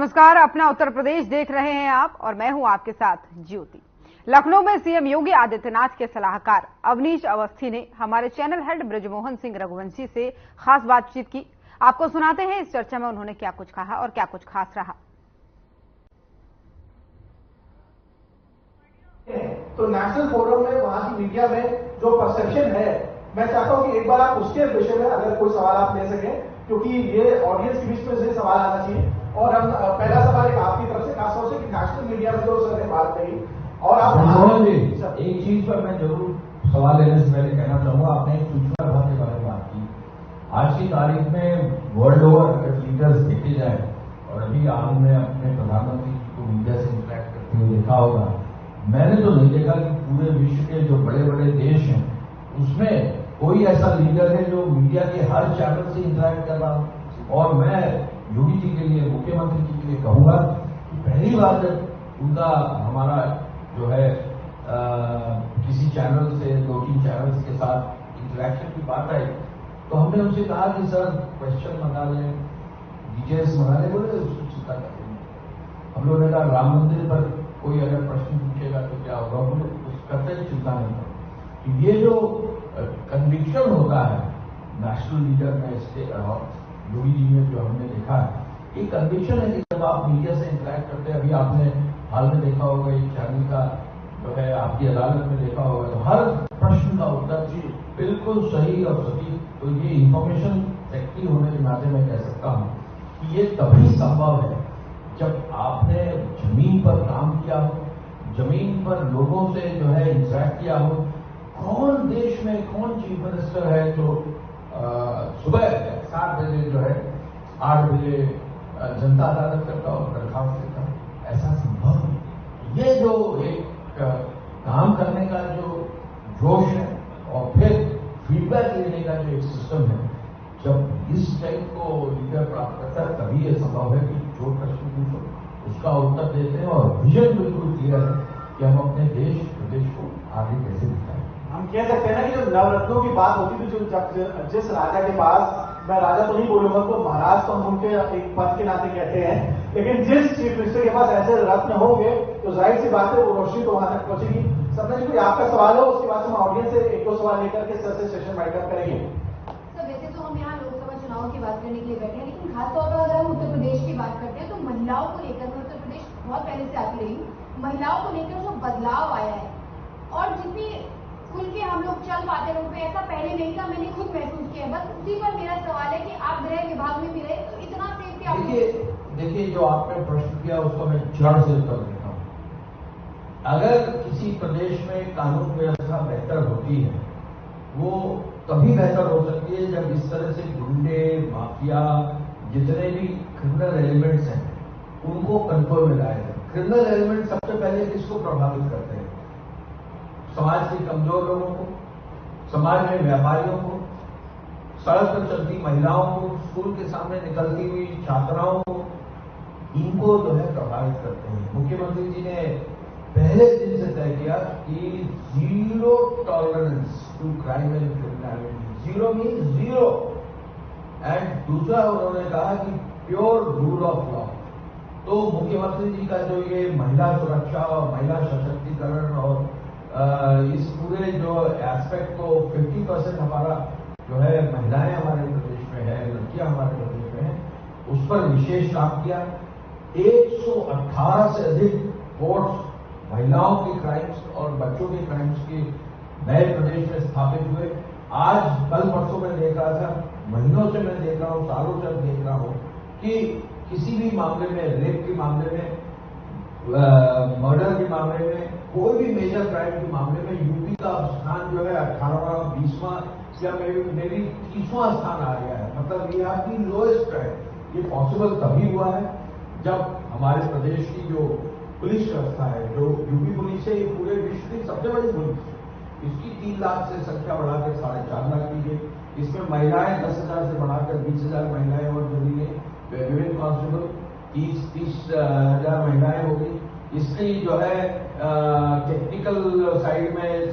नमस्कार, अपना उत्तर प्रदेश देख रहे हैं आप और मैं हूं आपके साथ ज्योति। लखनऊ में सीएम योगी आदित्यनाथ के सलाहकार अवनीश अवस्थी ने हमारे चैनल हेड बृजमोहन सिंह रघुवंशी से खास बातचीत की। आपको सुनाते हैं इस चर्चा में उन्होंने क्या कुछ कहा और क्या कुछ खास रहा। तो नेशनल फोरम में वहां की मीडिया में जो परसेप्शन है, मैं चाहता हूं कि एक बार आप उसके विषय में अगर कोई सवाल आप ले सकें, क्योंकि ये ऑडियंस के बीच में से सवाल आना चाहिए। और हम पहला सवाल एक आपकी तरफ से खासतौर से कि नेशनल मीडिया में जो सर ने बात कही और आप मोहन जी, एक चीज पर मैं जरूर सवाल लेने से पहले कहना चाहूंगा, आपने एक सूचना विभाग के बारे में बात की। आज की तारीख में वर्ल्ड ओवर अगर लीडर्स देखे जाए, और अभी आपने अपने प्रधानमंत्री को मीडिया से इंटरेक्ट करते हुए देखा होगा, मैंने तो नहीं देखा कि पूरे विश्व के जो बड़े बड़े देश हैं उसमें कोई ऐसा लीडर है जो मीडिया के हर चैनल से इंटरेक्ट कर रहा हो। और मैं योगी जी के लिए, मुख्यमंत्री जी के लिए कहूंगा कि पहली बार जब उनका हमारा जो है किसी चैनल से 2-3 चैनल्स के साथ इंटरेक्शन की बात आई तो हमने उनसे कहा कि सर क्वेश्चन मंगा लें, डिटेल्स मंगा लें। बोले उसको चिंता करेंगे। हम लोगों ने कहा राम मंदिर पर कोई अगर प्रश्न पूछेगा तो क्या होगा, बोले उसका चिंता नहीं करो। तो ये जो कन्विक्शन होता है नेशनल लीडर में इसके योगी जी में जो हमने देखा है, ये कन्विक्शन है कि जब आप मीडिया से इंटरेक्ट करते हैं, अभी आपने हाल में देखा होगा एक चैनल का जो है आपकी अदालत में देखा होगा, तो हर प्रश्न का उत्तर बिल्कुल सही और सटीक। तो ये इंफॉर्मेशन सेक्रेटरी होने के नाते मैं कह सकता हूँ कि ये तभी संभव है जब आपने जमीन पर काम किया हो, जमीन पर लोगों से जो है इंटरेक्ट किया हो। कौन देश में कौन चीफ मिनिस्टर है जो सुबह 7 बजे जो है 8 बजे जनता अदालत करता और दरखास्त देता? ऐसा संभव नहीं। ये जो एक काम करने का जो जोश है और फिर फीडबैक लेने का जो एक सिस्टम है, जब इस टाइप को लीडर प्राप्त करता है तभी ये संभव है कि जो प्रश्न पूछो उसका उत्तर देते हैं और विजन बिल्कुल क्लियर है कि हम अपने देश प्रदेश को आगे कैसे दिखाएं। हम कह सकते हैं ना कि जब नवरत्नों की बात होती थी, जो जिस राजा के पास, मैं राजा तो नहीं बोलूंगा, तो महाराज तो हम उनके एक पद के नाते कहते हैं, लेकिन जिस चीफ मिनिस्टर के पास ऐसे रत्न होंगे तो जाहिर सी बात है वो रोशनी तो वहां तक पहुंचेगी। सपना जी, कोई आपका सवाल हो, उसके बाद हम ऑडियंस से 1-2 सवाल लेकर के सर से सेशन वाइंड अप करेंगे। सर, वैसे तो हम यहाँ लोकसभा चुनाव की बात करने के लिए बैठे हैं, लेकिन खासतौर पर अगर हम उत्तर प्रदेश की बात करते हैं तो महिलाओं को लेकर, मैं उत्तर प्रदेश बहुत पहले से आती रही हूँ, महिलाओं को लेकर जो बदलाव आया है और जितनी खुल के हम लोग चल पाते रोड पे, ऐसा पहले नहीं था, मैंने खुद महसूस किया। बस उसी पर मेरा सवाल है कि आप गृह विभाग में भी रहे तो इतना सेफ्टी देखिए जो आपने प्रश्न किया उसको मैं जड़ से उत्तर देता हूँ। अगर किसी प्रदेश में कानून व्यवस्था बेहतर होती है, वो तभी बेहतर हो सकती है जब इस तरह से गुंडे, माफिया, जितने भी क्रिमिनल एलिमेंट्स हैं उनको कंट्रोल में लाया जाए। क्रिमिनल एलिमेंट सबसे पहले किसको प्रभावित करते हैं? समाज के कमजोर लोगों को, समाज में व्यापारियों को, सड़क पर चलती महिलाओं को, स्कूल के सामने निकलती हुई छात्राओं को, इनको जो है प्रभावित करते हैं। मुख्यमंत्री जी ने पहले दिन से तय किया कि 0 tolerance to crime and criminality. 0 mean 0। And दूसरा उन्होंने कहा कि प्योर रूल ऑफ लॉ। तो मुख्यमंत्री जी का जो ये महिला सुरक्षा और महिला सशक्तिकरण और इस पूरे जो एस्पेक्ट को 50% हमारा जो है महिलाएं हमारे प्रदेश में है, लड़कियां हमारे प्रदेश में है, उस पर विशेष काम किया। 118 से अधिक कोर्ट्स महिलाओं के क्राइम्स और बच्चों के क्राइम्स के नए प्रदेश में स्थापित हुए। आज कल परसों में देख रहा था, महीनों से मैं देख रहा हूं, सालों से देख रहा हूं कि किसी भी मामले में, रेप के मामले में, मर्डर के मामले में, कोई भी मेजर क्राइम के मामले में यूपी का स्थान जो है 18वां, 20वां या मेरी 30वां स्थान आ गया है। मतलब ये आपकी लोएस्ट है। ये पॉसिबल तभी हुआ है जब हमारे प्रदेश की जो पुलिस व्यवस्था है, जो यूपी पुलिस है, ये पूरे विश्व की सबसे बड़ी पुलिस है। इसकी 3 लाख से संख्या बढ़ाकर 4.5 लाख की गई। इसमें महिलाएं 10,000 से बढ़ाकर 20,000 महिलाएं और जुड़ी गई। विमेन कांस्टेबल 30,000 महिलाएं हो गई। इसकी जो है टेक्निकल साइड में,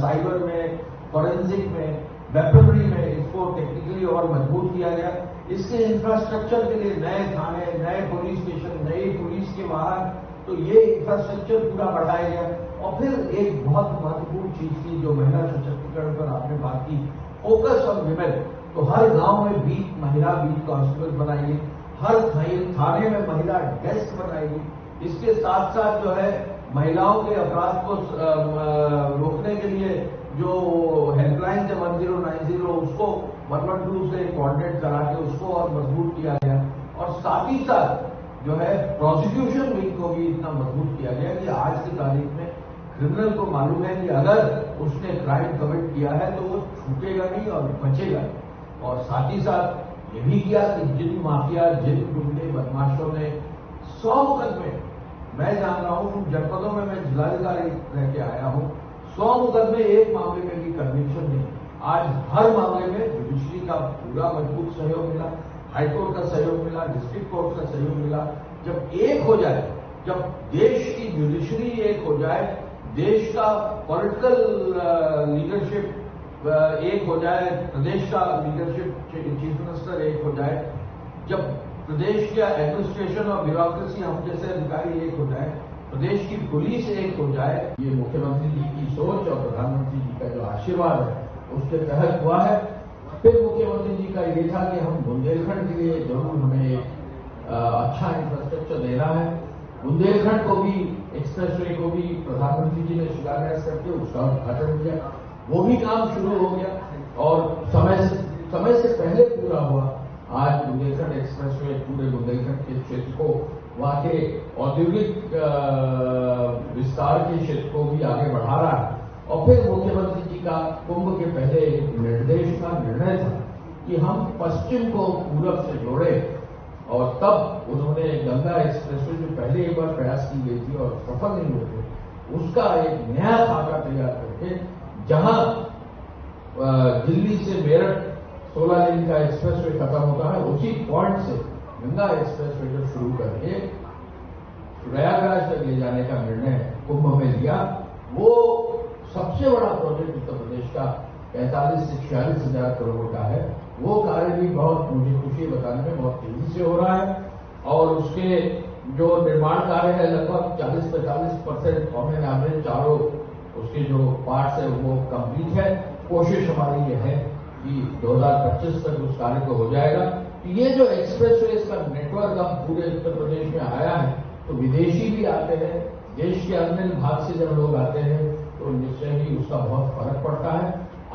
साइबर में, फॉरेंसिक में वेपनरी में इसको टेक्निकली और मजबूत किया गया। इसके इंफ्रास्ट्रक्चर के लिए नए थाने, नए पुलिस स्टेशन, नई पुलिस के वाहन, तो ये इंफ्रास्ट्रक्चर पूरा बढ़ाया गया। और फिर एक बहुत महत्वपूर्ण चीज थी जो महिला सशक्तिकरण पर आपने बात की, फोकस ऑन विमेन। तो हर गांव में महिला बीट कांस्टेबल बनाएगी, हर थाने में महिला डेस्क बनाएगी। इसके साथ साथ जो है महिलाओं के अपराध को रोकने के लिए जो हेल्पलाइन है 1090 उसको 112 से कोऑर्डिनेट करा के उसको और मजबूत किया गया। और साथ ही साथ जो है प्रोसिक्यूशन विंग को भी इतना मजबूत किया गया कि आज की तारीख में क्रिमिनल को मालूम है कि अगर उसने क्राइम कमिट किया है तो वो छूटेगा नहीं और बचेगा। और साथ ही साथ ये भी किया कि जिन माफिया, जिन गुंडे बदमाशों ने 100 मुकदमे, मैं जान रहा हूं उन जनपदों में मैं जिलाधिकारी रह के आया हूं, 100 मुकदमे एक मामले में भी कन्विक्शन नहीं। आज हर मामले में जुडिशरी का पूरा मजबूत सहयोग मिला, हाईकोर्ट का सहयोग मिला, डिस्ट्रिक्ट कोर्ट का सहयोग मिला। जब एक हो जाए, जब देश की जुडिशरी एक हो जाए, देश का पॉलिटिकल लीडरशिप एक हो जाए, प्रदेश का लीडरशिप, चीफ मिनिस्टर एक हो जाए, जब प्रदेश का एडमिनिस्ट्रेशन और ब्यूरोक्रेसी हम जैसे अधिकारी एक हो जाए, प्रदेश की पुलिस एक हो जाए, ये मुख्यमंत्री जी की सोच और प्रधानमंत्री जी का जो आशीर्वाद है उसके तहत हुआ है। फिर मुख्यमंत्री जी का ये था कि हम बुंदेलखंड के लिए जरूर हमें एक अच्छा इंफ्रास्ट्रक्चर देना है। बुंदेलखंड को भी, एक्सप्रेसवे को भी प्रधानमंत्री जी ने शिलान्यास करके उसका उद्घाटन किया। वो भी काम शुरू हो गया और समय से पहले पूरा हुआ। आज बुंदेलखंड एक्सप्रेसवे पूरे बुंदेलखंड के क्षेत्र को, वहां के औद्योगिक विस्तार के क्षेत्र को भी आगे बढ़ा रहा है। और फिर मुख्यमंत्री जी का कुंभ के पहले एक निर्णय था कि हम पश्चिम को पूरब से जोड़े। और तब उन्होंने गंगा एक्सप्रेसवे जो पहले एक बार प्रयास की गई थी और सफल नहीं हुए थे, उसका एक नया खाका तैयार करके जहां दिल्ली से मेरठ 16 लेन का एक्सप्रेसवे खत्म होता है, उसी पॉइंट से गंगा एक्सप्रेसवे जो शुरू करके प्रयागराज तक ले जाने का निर्णय कुंभ में लिया। वो सबसे बड़ा प्रोजेक्ट उत्तर प्रदेश का 45 से 46 हजार करोड़ का है। वो कार्य भी बहुत, मुझे खुशी बताने में, बहुत तेजी से हो रहा है। और उसके जो निर्माण कार्य है लगभग 40-45% ऑन एन एवरेज चारों उसके जो पार्ट्स है वो कंप्लीट है। कोशिश हमारी ये है कि 2025 तक उस कार्य को हो जाएगा। ये जो एक्सप्रेसवे का नेटवर्क अब पूरे उत्तर प्रदेश में आया है, तो विदेशी भी आते हैं, देश के अन्य भाग से जब लोग आते हैं तो निश्चय ही उसका बहुत फर्क पड़ता है।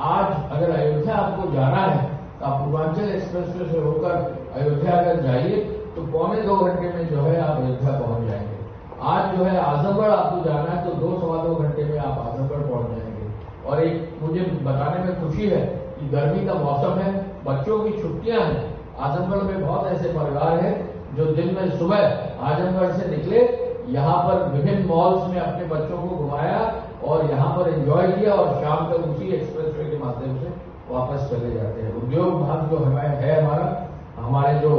आज अगर अयोध्या आपको जाना है तो आप पूर्वांचल एक्सप्रेसवे से होकर अयोध्या अगर जाइए तो 1.25 घंटे में जो है आप अयोध्या पहुंच जाएंगे। आज जो है आजमगढ़ आपको जाना है तो 2-2.25 घंटे में आप आजमगढ़ पहुंच जाएंगे। और एक मुझे बताने में खुशी है कि गर्मी का मौसम है, बच्चों की छुट्टियां हैं, आजमगढ़ में बहुत ऐसे परिवार हैं जो दिन में सुबह आजमगढ़ से निकले, यहाँ पर विभिन्न मॉल्स में अपने बच्चों को घुमाया और यहाँ पर एंजॉय किया और शाम तक उसी एक्सप्रेसवे के माध्यम से वापस चले जाते हैं। उद्योग भाग जो है हमारे जो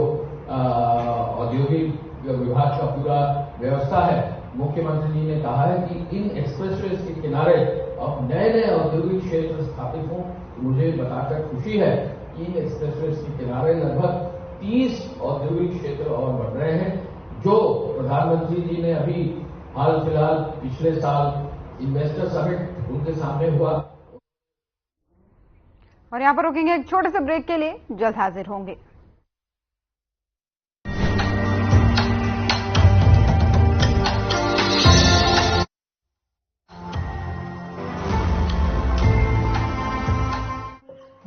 औद्योगिक विभाग का पूरा व्यवस्था है, मुख्यमंत्री जी ने कहा है कि इन एक्सप्रेसवे के किनारे अब नए औद्योगिक क्षेत्र स्थापित हों। मुझे बताकर खुशी है कि इन एक्सप्रेसवे के किनारे लगभग 30 औद्योगिक क्षेत्र और बन रहे हैं, जो प्रधानमंत्री जी ने अभी हाल फिलहाल पिछले साल इन्वेस्टर समिट उनके सामने हुआ। और यहां पर रुकेंगे एक छोटे से ब्रेक के लिए, जल्द हाजिर होंगे।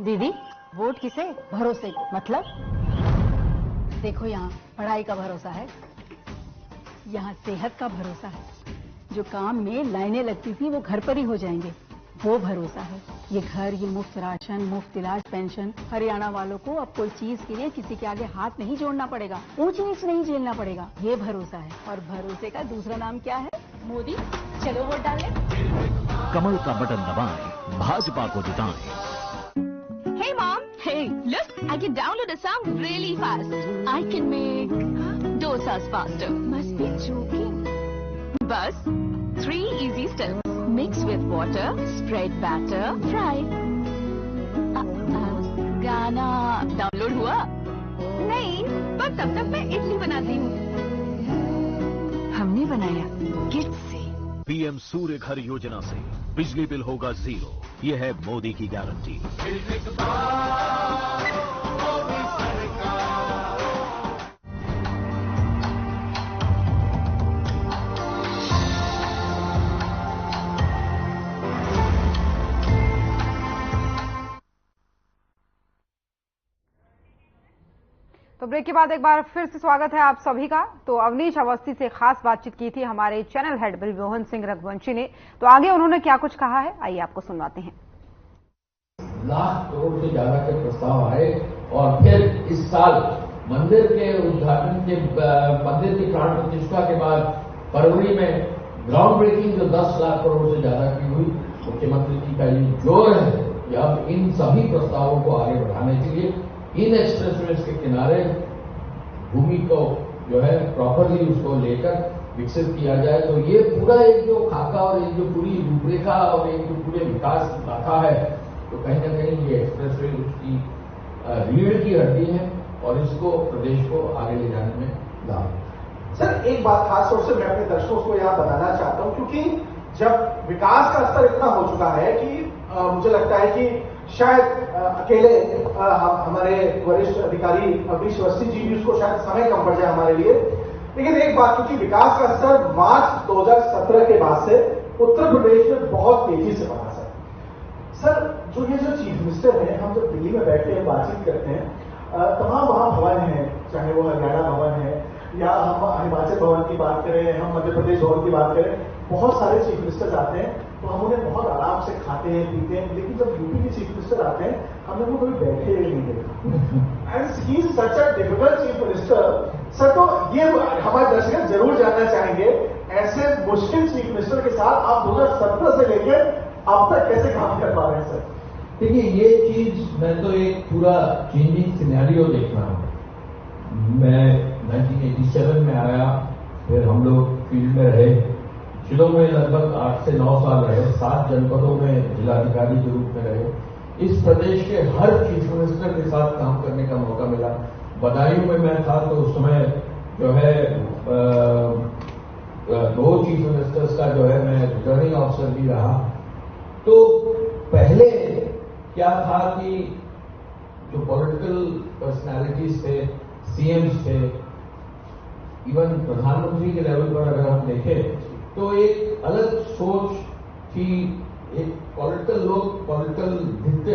दीदी, वोट किसे? भरोसे को। मतलब? देखो, यहाँ पढ़ाई का भरोसा है, यहाँ सेहत का भरोसा है, जो काम में लाइनें लगती थी वो घर पर ही हो जाएंगे, वो भरोसा है। ये घर, ये मुफ्त राशन, मुफ्त इलाज, पेंशन, हरियाणा वालों को अब कोई चीज के लिए किसी के आगे हाथ नहीं जोड़ना पड़ेगा, ऊंच नीच नहीं झेलना पड़ेगा, ये भरोसा है। और भरोसे का दूसरा नाम क्या है? मोदी। चलो वोट डालें। कमल का बटन दबाएं, भाजपा को जिताएं। Hey mom, hey, look, I can download a song really fast. I can make dosas faster. Must be joking. Bus, 3 easy steps. Mix with water, spread batter, fry. गाना डाउनलोड हुआ? नहीं, पर तब तक मैं इडली बनाती हूँ। हमने बनाया किट से। पीएम सूर्य घर योजना से बिजली बिल होगा 0। ये है मोदी की गारंटी। तो ब्रेक के बाद एक बार फिर से स्वागत है आप सभी का। तो अवनीश अवस्थी से खास बातचीत की थी हमारे चैनल हेड ब्रिजमोहन सिंह रघुवंशी ने। तो आगे उन्होंने क्या कुछ कहा है, आइए आपको सुनवाते हैं। लाख करोड़ से ज्यादा के प्रस्ताव आए और फिर इस साल मंदिर के उद्घाटन के मंदिर की प्राण प्रतिष्ठा के बाद फरवरी में ग्राउंड ब्रेकिंग जो 10 लाख करोड़ से ज्यादा की हुई। मुख्यमंत्री जी का ये जोर है कि अब इन सभी प्रस्तावों को आगे बढ़ाने के लिए इन एक्सप्रेसवेज के किनारे भूमि को जो है प्रॉपरली उसको लेकर विकसित किया जाए। तो ये पूरा एक जो खाका और एक जो पूरी रूपरेखा और एक जो पूरे विकास की गाथा है, तो कहीं ना कहीं ये एक्सप्रेसवे उसकी रीढ़ की हड्डी है और इसको प्रदेश को आगे ले जाने में लाभ। सर एक बात खास तौर से मैं अपने दर्शकों को यहाँ बताना चाहता हूँ, क्योंकि जब विकास का स्तर इतना हो चुका है कि मुझे लगता है कि शायद अकेले हमारे वरिष्ठ अधिकारी अवनीश अवस्थी जी भी उसको शायद समय कम पड़ जाए हमारे लिए। लेकिन एक बात, क्योंकि विकास का स्तर मार्च 2017 के बाद से उत्तर प्रदेश में बहुत तेजी से बढ़ा सर। जो ये जो चीफ मिनिस्टर है, हम जब दिल्ली में बैठते हैं बातचीत करते हैं, तमाम वहां भवन है, चाहे वो हरियाणा भवन है या हम हिमाचल भवन की बात करें, हम मध्य प्रदेश भवन की बात करें, बहुत सारे चीफ मिनिस्टर्स आते हैं तो हम उन्हें बहुत आराम से खाते हैं पीते हैं। लेकिन जब यूपी के चीफ मिनिस्टर आते हैं हमने वो कभी बैठे ही नहीं देखा। And he is such a difficult chief minister. Sir तो ये हमारे दर्शक जरूर जानना चाहेंगे, ऐसे मुश्किल चीफ मिनिस्टर के साथ आप 2017 से लेकर अब तक कैसे काम कर पा रहे हैं सर? देखिए ये चीज मैं तो एक पूरा चेंजिंग सिनेरियो देख रहा हूँ। मैं 1987 में आया, फिर हम लोग फील्ड में रहे, जिलों में लगभग 8 से 9 साल रहे, 7 जनपदों में जिलाधिकारी के रूप में रहे। इस प्रदेश के हर चीफ मिनिस्टर के साथ काम करने का मौका मिला। बदायूं में मैं था तो उस समय जो है 2 चीफ मिनिस्टर्स का जो है मैं रिटर्निंग ऑफिसर भी रहा। तो पहले क्या था कि जो पॉलिटिकल पर्सनालिटीज थे, सीएम्स थे, इवन प्रधानमंत्री के लेवल पर अगर हम देखें तो एक अलग सोच थी, एक पॉलिटिकल लोग पॉलिटिकल दिखते।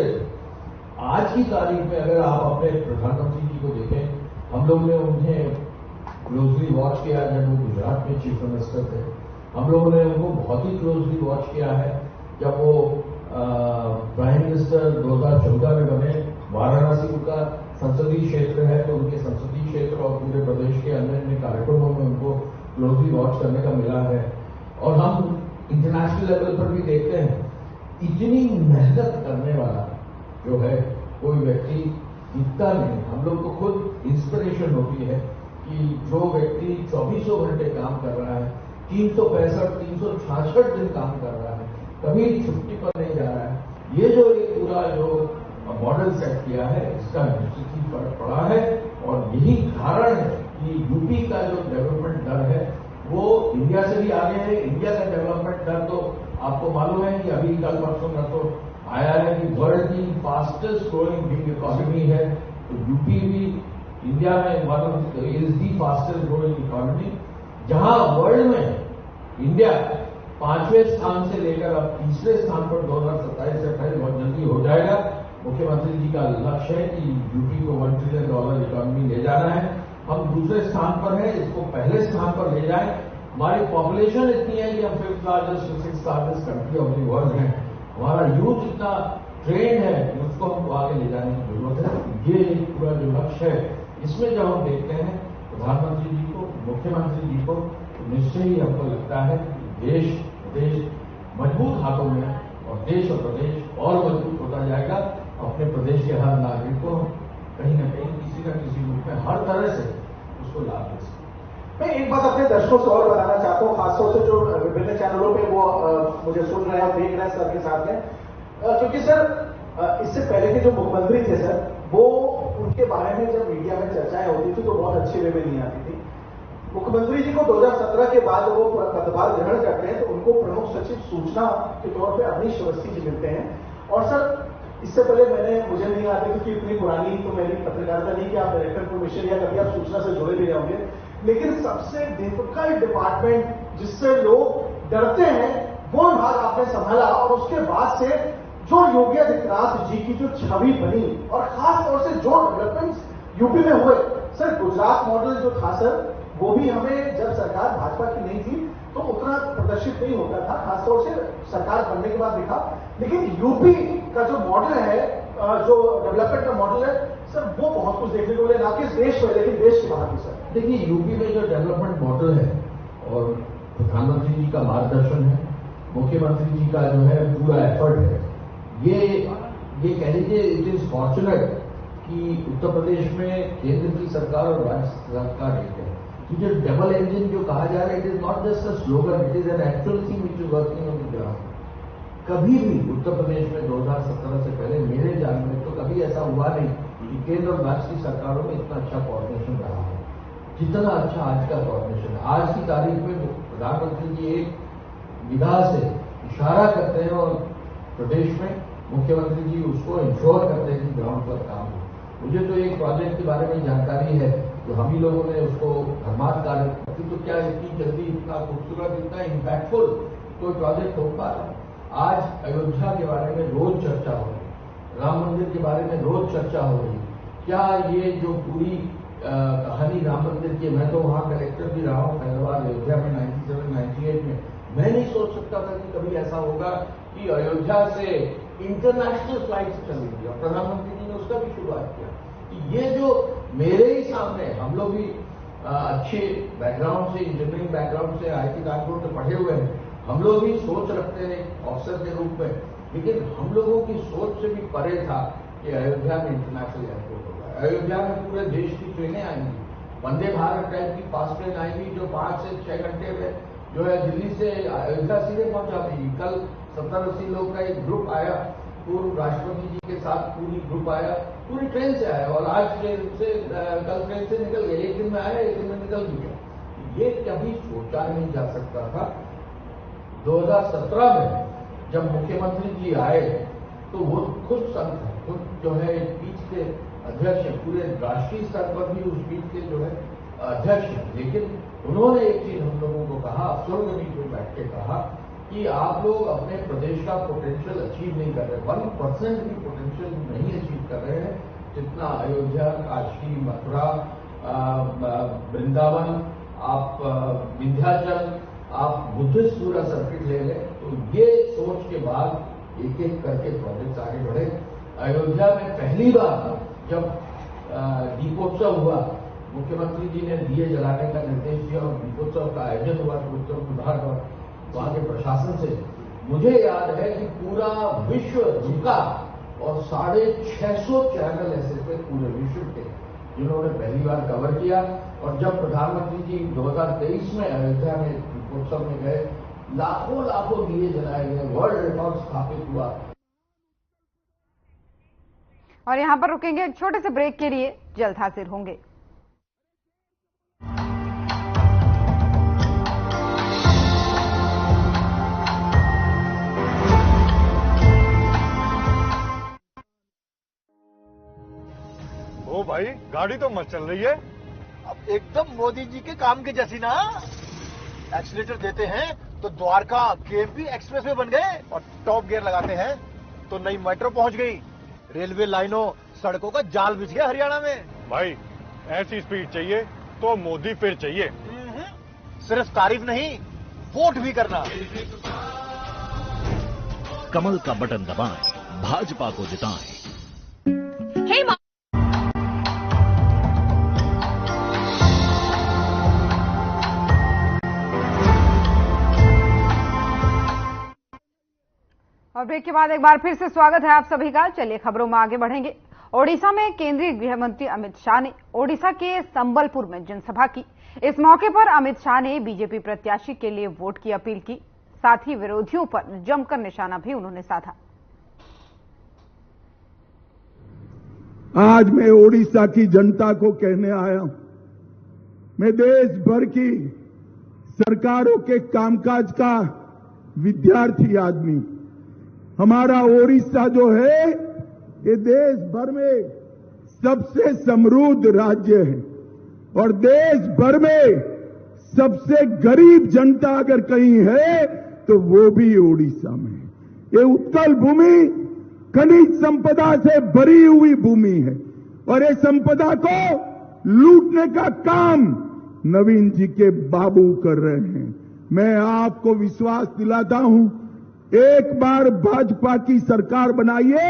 आज की तारीख में अगर आप अपने प्रधानमंत्री जी को देखें, हम लोग ने उन्हें क्लोजली वॉच किया जब वो गुजरात में चीफ मिनिस्टर थे। हम लोगों ने उनको बहुत ही क्लोजली वॉच किया है जब वो प्राइम मिनिस्टर 2014 में बने। वाराणसी उनका संसदीय क्षेत्र है तो उनके संसदीय क्षेत्र और पूरे प्रदेश के अन्य अन्य कार्यक्रमों में उनको क्लोजली वॉच करने का मिला है। और हम इंटरनेशनल लेवल पर भी देखते हैं, इतनी मेहनत करने वाला जो है कोई व्यक्ति दिखता नहीं। हम लोग को खुद इंस्पिरेशन होती है कि जो व्यक्ति 24 घंटे काम कर रहा है, 366 दिन काम कर रहा है, कभी छुट्टी पर नहीं जा रहा है, ये जो एक पूरा जो मॉडल सेट किया है इसका निश्चित ही फर्क पड़ा है। और यही कारण है कि यूपी का जो डेवलपमेंट दर है वो इंडिया से भी आगे है। इंडिया का डेवलपमेंट दर तो आपको मालूम है कि अभी कल परसों में तो आया है कि वर्ल्ड की फास्टेस्ट ग्रोइंग बिग इकोनॉमी है। तो यूपी भी इंडिया में one is the fastest growing economy, जहां वर्ल्ड में इंडिया 5वें स्थान से लेकर अब 3रे स्थान पर 2027 से पहले बहुत जल्दी हो जाएगा। मुख्यमंत्री जी का लक्ष्य है कि यूपी को $1 ट्रिलियन इकोनॉमी ले जाना है। हम 2रे स्थान पर हैं, इसको पहले स्थान पर ले जाएं। हमारी पॉपुलेशन इतनी है कि हम 5th largest 6th largest country of the world हैं। हमारा यूथ इतना ट्रेंड है कि उसको हमको आगे ले जाने की जरूरत है। ये एक पूरा जो लक्ष्य है, इसमें जब हम देखते हैं प्रधानमंत्री जी को, मुख्यमंत्री जी को, तो निश्चय ही हमको लगता है कि देश प्रदेश मजबूत हाथों में और देश और प्रदेश और मजबूत होता जाएगा। अपने प्रदेश के हर नागरिक को कहीं न कहीं किसी न किसी रूप में हर तरह से उसको लाभ दे सकते। मैं एक बात अपने दर्शकों से और बताना चाहता हूँ, खासतौर से जो विभिन्न चैनलों पे वो मुझे सुन रहे हैं और देख रहे हैं सर के साथ में, क्योंकि सर इससे पहले के जो मुख्यमंत्री थे सर वो उनके बारे में जब मीडिया में चर्चाएं होती थी तो बहुत अच्छे वे में नहीं आती थी। मुख्यमंत्री जी को 2017 के बाद वो पदभार ग्रहण करते हैं तो उनको प्रमुख सचिव सूचना के तौर पे अवनीश अवस्थी जी मिलते हैं। और सर इससे पहले मुझे नहीं आती क्योंकि इतनी पुरानी तो मेरी पत्रकारिता नहीं कि आप डायरेक्टर इन्फॉर्मेशन या कभी आप सूचना से जुड़े भी होंगे, लेकिन सबसे डिफिकल्ट डिपार्टमेंट जिससे लोग डरते हैं वो विभाग आपने संभाला। और उसके बाद से जो योगी आदित्यनाथ जी की जो छवि बनी और खास तौर से जो डेवलपमेंट्स यूपी में हुए, सर गुजरात मॉडल जो था सर वो भी हमें जब सरकार भाजपा की नहीं थी तो उतना प्रदर्शित नहीं होता था, खासतौर से सरकार बनने के बाद दिखा। लेकिन यूपी का जो मॉडल है, जो डेवलपमेंट का मॉडल है सर, वो बहुत कुछ देखने को मिले, ना कि देश में लेकिन देश के बाहर भी। सर देखिए, यूपी में जो डेवलपमेंट मॉडल है और प्रधानमंत्री जी का मार्गदर्शन है, मुख्यमंत्री जी का जो है पूरा एफर्ट है, ये कह लीजिए इट इज फॉर्चुनेट कि उत्तर प्रदेश में केंद्र की सरकार और राज्य सरकार एक है। जो डबल इंजन जो कहा जा रहा है, it is not just a slogan, it is an actual thing which is working on the ground. कभी भी उत्तर प्रदेश में 2017 से पहले मेरे जान में तो कभी ऐसा हुआ नहीं कि केंद्र और राज्य की सरकारों में इतना अच्छा कोऑर्डिनेशन रहा है जितना अच्छा आज का कोऑर्डिनेशन है। आज की तारीख में प्रधानमंत्री जी एक विधा से इशारा करते हैं और प्रदेश में मुख्यमंत्री जी उसको इंश्योर करते हैं कि ग्राउंड पर काम हो। मुझे तो एक प्रोजेक्ट के बारे में जानकारी है तो हम ही लोगों ने उसको धर्मार्थ कार्य करती तो क्या इतनी जल्दी इतना खूबसूरत इतना इम्पैक्टफुल कोई प्रोजेक्ट हो पा रहा। आज अयोध्या के बारे में रोज चर्चा हो रही, राम मंदिर के बारे में रोज चर्चा हो रही। क्या ये जो पूरी कहानी राम मंदिर की, मैं तो वहां कलेक्टर भी रहा हूं हैदराबाद अयोध्या में 97-98 में, मैं नहीं सोच सकता था कि कभी ऐसा होगा कि अयोध्या से इंटरनेशनल फ्लाइट चलेगी और प्रधानमंत्री जी ने उसका भी शुरुआत किया। ये जो मेरे ही सामने, हम लोग भी अच्छे बैकग्राउंड से, इंजीनियरिंग बैकग्राउंड से आईटी कानपुर से पढ़े हुए हैं, हम लोग भी सोच रखते हैं ऑफिसर के रूप में, लेकिन हम लोगों की सोच से भी परे था कि अयोध्या में इंटरनेशनल एयरपोर्ट होगा, अयोध्या में पूरे देश की ट्रेनें आएंगी, वंदे भारत टाइप की फास्ट ट्रेन आएगी जो 5 से 6 घंटे में जो है दिल्ली से अयोध्या सीधे पहुंचा देगी। कल 70-80 लोग का एक ग्रुप आया, पूर्व राष्ट्रपति जी के साथ पूरी ग्रुप आया, पूरी ट्रेन से आया और आज ट्रेन से कल ट्रेन से निकल गया, एक दिन में आया एक दिन में निकल गया। ये कभी सोचा नहीं जा सकता था। 2017 में जब मुख्यमंत्री जी आए तो वो खुद संत है, खुद जो है एक पीठ के अध्यक्ष है, पूरे राष्ट्रीय स्तर पर भी उस पीठ के जो है अध्यक्ष है। लेकिन उन्होंने एक चीज हम लोगों को कहा, अफसरों के बीच में बैठ के कहा कि आप लोग अपने प्रदेश का पोटेंशियल अचीव नहीं कर रहे, 1% भी पोटेंशियल नहीं अचीव कर रहे हैं, जितना अयोध्या, काशी, मथुरा, वृंदावन, आप विंध्याचल, आप बुद्धिस्ट पूरा सर्किट ले लें। तो ये सोच के बाद एक एक करके प्रोजेक्ट आगे बढ़े। अयोध्या में पहली बार जब दीपोत्सव हुआ, मुख्यमंत्री जी ने दिए जलाने का निर्देश दिया और दीपोत्सव का आयोजन हुआ उत्तर विभाग और वहां के प्रशासन से, मुझे याद है कि पूरा विश्व रुका और 650 चैनल ऐसे थे पूरे विश्व के जिन्होंने पहली बार कवर किया। और जब प्रधानमंत्री जी 2023 में अयोध्या में दीपोत्सव में गए, लाखों दिए जलाए गए, वर्ल्ड रिकॉर्ड स्थापित हुआ। और यहां पर रुकेंगे एक छोटे से ब्रेक के लिए, जल्द हाजिर होंगे। ओ भाई, गाड़ी तो मस्त चल रही है। अब एकदम मोदी जी के काम के जैसी ना। एक्सीलेटर देते हैं तो द्वारका केएमपी एक्सप्रेसवे बन गए और टॉप गियर लगाते हैं तो नई मेट्रो पहुंच गई। रेलवे लाइनों, सड़कों का जाल बिछ गया हरियाणा में। भाई, ऐसी स्पीड चाहिए तो मोदी फिर चाहिए। सिर्फ तारीफ नहीं, वोट भी करना। कमल का बटन दबाएं, भाजपा को जिताएं। Hey, Mom. और ब्रेक के बाद एक बार फिर से स्वागत है आप सभी का। चलिए खबरों में आगे बढ़ेंगे। ओडिशा में केंद्रीय गृह मंत्री अमित शाह ने ओडिशा के संबलपुर में जनसभा की। इस मौके पर अमित शाह ने बीजेपी प्रत्याशी के लिए वोट की अपील की, साथ ही विरोधियों पर जमकर निशाना भी उन्होंने साधा। आज मैं ओडिशा की जनता को कहने आया हूं, मैं देश भर की सरकारों के कामकाज का विद्यार्थी आदमी। हमारा ओडिशा जो है ये देश भर में सबसे समृद्ध राज्य है और देश भर में सबसे गरीब जनता अगर कहीं है तो वो भी ओडिशा में है। ये उत्कल भूमि खनिज संपदा से भरी हुई भूमि है और ये संपदा को लूटने का काम नवीन जी के बाबू कर रहे हैं। मैं आपको विश्वास दिलाता हूं, एक बार भाजपा की सरकार बनाइए,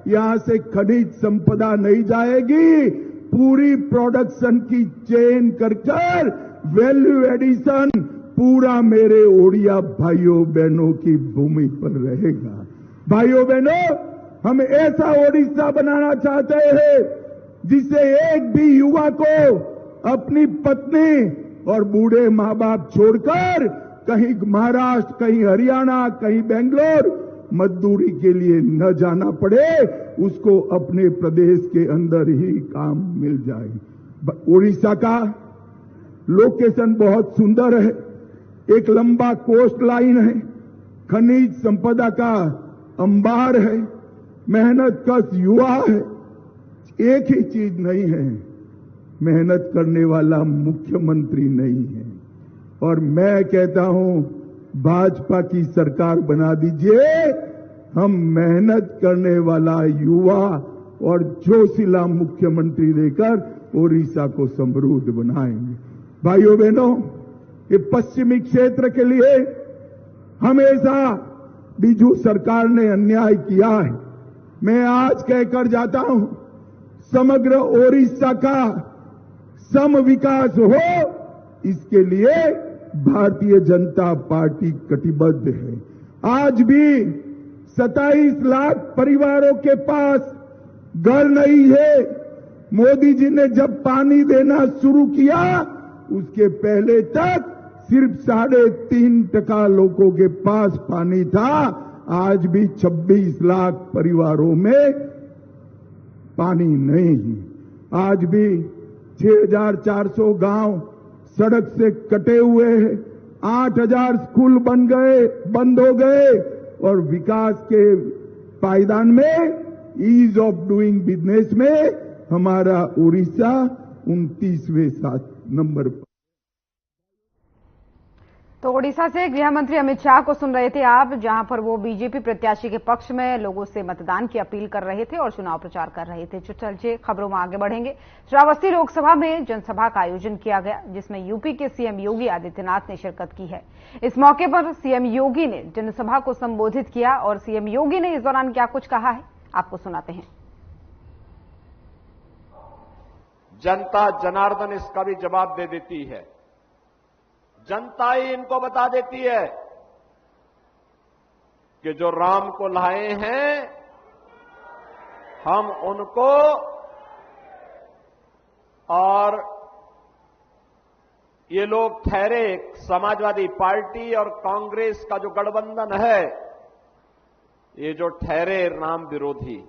यहां से खनिज संपदा नहीं जाएगी, पूरी प्रोडक्शन की चेन कर वैल्यू एडिशन पूरा मेरे ओडिया भाइयों बहनों की भूमि पर रहेगा। भाइयों बहनों, हम ऐसा ओडिशा बनाना चाहते हैं जिसे एक भी युवा को अपनी पत्नी और बूढ़े मां बाप छोड़कर कहीं महाराष्ट्र, कहीं हरियाणा, कहीं बेंगलोर मजदूरी के लिए न जाना पड़े, उसको अपने प्रदेश के अंदर ही काम मिल जाए। ओडिशा का लोकेशन बहुत सुंदर है, एक लंबा कोस्ट लाइन है, खनिज संपदा का अंबार है, मेहनत कश युवा है। एक ही चीज नहीं है, मेहनत करने वाला मुख्यमंत्री नहीं है। और मैं कहता हूं, भाजपा की सरकार बना दीजिए, हम मेहनत करने वाला युवा और जोशीला मुख्यमंत्री देकर ओडिशा को समृद्ध बनाएंगे। भाइयों बहनों, ये पश्चिमी क्षेत्र के लिए हमेशा बीजू सरकार ने अन्याय किया है। मैं आज कहकर जाता हूं, समग्र ओडिशा का सम विकास हो, इसके लिए भारतीय जनता पार्टी कटिबद्ध है। आज भी 27 लाख परिवारों के पास घर नहीं है। मोदी जी ने जब पानी देना शुरू किया, उसके पहले तक सिर्फ 3.5% लोगों के पास पानी था। आज भी 26 लाख परिवारों में पानी नहीं है। आज भी 6,400 गांव सड़क से कटे हुए हैं, 8,000 स्कूल बंद हो गए और विकास के पायदान में, ईज ऑफ डूइंग बिजनेस में हमारा उड़ीसा 29वें नंबर पर। तो ओडिशा से गृह मंत्री अमित शाह को सुन रहे थे आप, जहां पर वो बीजेपी प्रत्याशी के पक्ष में लोगों से मतदान की अपील कर रहे थे और चुनाव प्रचार कर रहे थे। चलिए खबरों में आगे बढ़ेंगे। श्रावस्ती लोकसभा में जनसभा का आयोजन किया गया, जिसमें यूपी के सीएम योगी आदित्यनाथ ने शिरकत की है। इस मौके पर सीएम योगी ने जनसभा को संबोधित किया और सीएम योगी ने इस दौरान क्या कुछ कहा है, आपको सुनाते हैं। जनता जनार्दन इसका भी जवाब दे देती है। जनता ही इनको बता देती है कि जो राम को लाए हैं, हम उनको, और ये लोग ठहरे समाजवादी पार्टी और कांग्रेस का जो गठबंधन है, ये जो ठहरे राम विरोधी,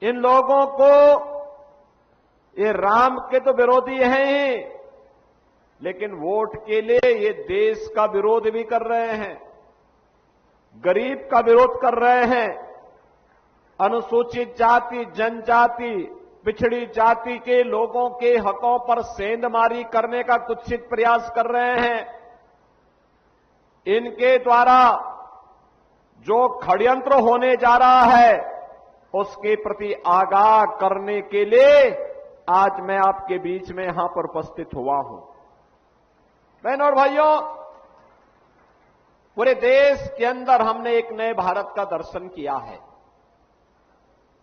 इन लोगों को, ये राम के तो विरोधी हैं ही, लेकिन वोट के लिए ये देश का विरोध भी कर रहे हैं, गरीब का विरोध कर रहे हैं, अनुसूचित जाति, जनजाति, पिछड़ी जाति के लोगों के हकों पर सेंधमारी करने का कुत्सित प्रयास कर रहे हैं। इनके द्वारा जो षड्यंत्र होने जा रहा है, उसके प्रति आगाह करने के लिए आज मैं आपके बीच में यहां पर उपस्थित हुआ हूं। बहनों और भाइयों, पूरे देश के अंदर हमने एक नए भारत का दर्शन किया है।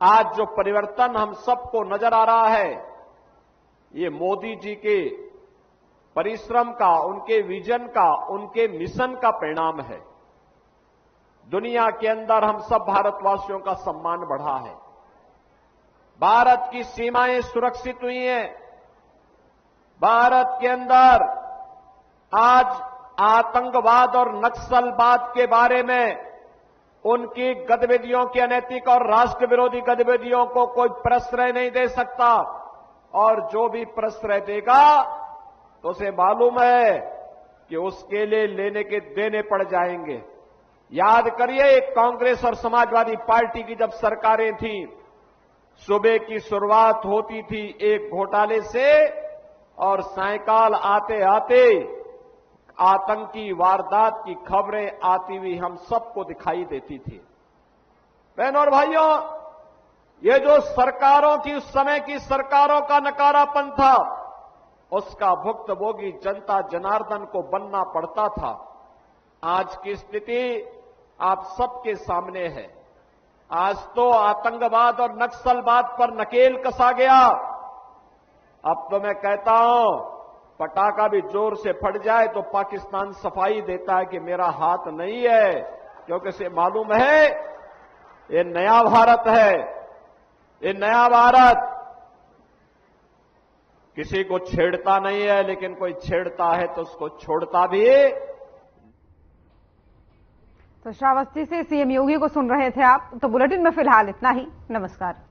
आज जो परिवर्तन हम सबको नजर आ रहा है, ये मोदी जी के परिश्रम का, उनके विजन का, उनके मिशन का परिणाम है। दुनिया के अंदर हम सब भारतवासियों का सम्मान बढ़ा है, भारत की सीमाएं सुरक्षित हुई हैं, भारत के अंदर आज आतंकवाद और नक्सलवाद के बारे में उनकी गतिविधियों की अनैतिक और राष्ट्र विरोधी गतिविधियों को कोई प्रश्रय नहीं दे सकता, और जो भी प्रश्रय देगा तो उसे मालूम है कि उसके लिए लेने के देने पड़ जाएंगे। याद करिए, कांग्रेस और समाजवादी पार्टी की जब सरकारें थीं, सुबह की शुरुआत होती थी एक घोटाले से और सायंकाल आते आते आतंकी वारदात की खबरें आती हुई हम सबको दिखाई देती थी। बहनों और भाइयों, ये जो सरकारों की, उस समय की सरकारों का नकारापन था, उसका भुक्तभोगी जनता जनार्दन को बनना पड़ता था। आज की स्थिति आप सबके सामने है। आज तो आतंकवाद और नक्सलवाद पर नकेल कसा गया। अब तो मैं कहता हूं, पटाखा भी जोर से फट जाए तो पाकिस्तान सफाई देता है कि मेरा हाथ नहीं है, क्योंकि इसे मालूम है ये नया भारत है। ये नया भारत किसी को छेड़ता नहीं है, लेकिन कोई छेड़ता है तो उसको छोड़ता भी। तो श्रावस्ती से सीएम योगी को सुन रहे थे आप। तो बुलेटिन में फिलहाल इतना ही। नमस्कार।